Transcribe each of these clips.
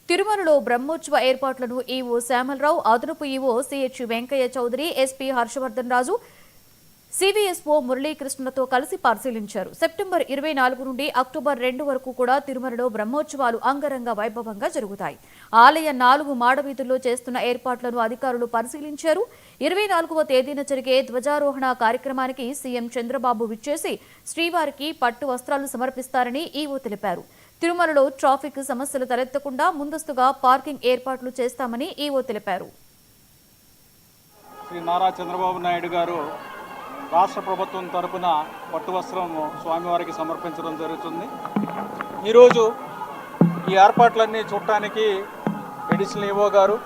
తిరుమలలో బ్రహ్మోత్సవ ఏర్పాట్లను ఈవో శ్యామలరావు, అదనపు EO CH Venkaiah Chowdary, SP Harshavardhan Raju, CVSO మురళీకృష్ణతో కలిసి పరిశీలించారు. సెప్టెంబర్ 24 నుండి అక్టోబర్ 2 వరకు కూడా తిరుమలలో బ్రహ్మోత్సవాలు అంగరంగ వైభవంగా జరుగుతాయి. ఆలయ 4 మాడవీధుల్లో చేస్తున్న ఏర్పాట్లను అధికారులు పరిశీలించారు. 24వ తేదీన జరిగే ధ్వజారోహణ కార్యక్రమానికి సీఎం చంద్రబాబు విచ్చేసి శ్రీవారికి పట్టు వస్త్రాలు సమర్పిస్తారని ఈవో తెలిపారు. తిరుమలలో ట్రాఫిక్ సమస్యలు తలెత్తకుండా ముందస్తుగా పార్కింగ్ ఏర్పాట్లు చేస్తామని ఈవో తెలిపారు. శ్రీ నారా చంద్రబాబు నాయుడు గారు రాష్ట్ర ప్రభుత్వం తరపున పట్టు వస్త్రం స్వామివారికి సమర్పించడం జరుగుతుంది. ఈరోజు ఈ ఏర్పాట్లన్నీ చూడటానికి ఎడిషనల్ ఈవో గారు,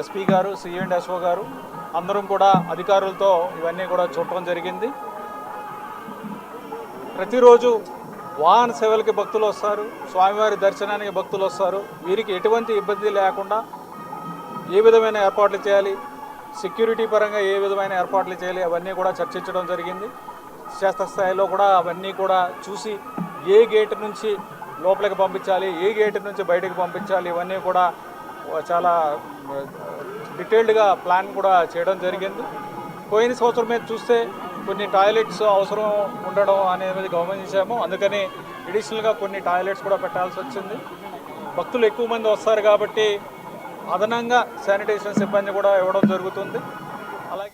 ఎస్పీ గారు, సిఎండ్ఎస్ఓ గారు అందరం కూడా అధికారులతో ఇవన్నీ కూడా చూడటం జరిగింది. ప్రతిరోజు వాహన సేవలకి భక్తులు వస్తారు, స్వామివారి దర్శనానికి భక్తులు వస్తారు. వీరికి ఎటువంటి ఇబ్బంది లేకుండా ఏ విధమైన ఏర్పాట్లు చేయాలి, సెక్యూరిటీ పరంగా ఏ విధమైన ఏర్పాట్లు చేయాలి అవన్నీ కూడా చర్చించడం జరిగింది. క్షేత్రస్థాయిలో కూడా అవన్నీ కూడా చూసి ఏ గేటు నుంచి లోపలికి పంపించాలి, ఏ గేటు నుంచి బయటకు పంపించాలి ఇవన్నీ కూడా చాలా డీటెయిల్డ్గా ప్లాన్ కూడా చేయడం జరిగింది. పోయిన సంవత్సరం మీద చూస్తే కొన్ని టాయిలెట్స్ అవసరం ఉండడం అనేది గమనించాము. అందుకని అడిషనల్గా కొన్ని టాయిలెట్స్ కూడా పెట్టాల్సి వచ్చింది. భక్తులు ఎక్కువ మంది వస్తారు కాబట్టి అదనంగా శానిటేషన్ సిబ్బంది కూడా ఇవ్వడం జరుగుతుంది. అలాగే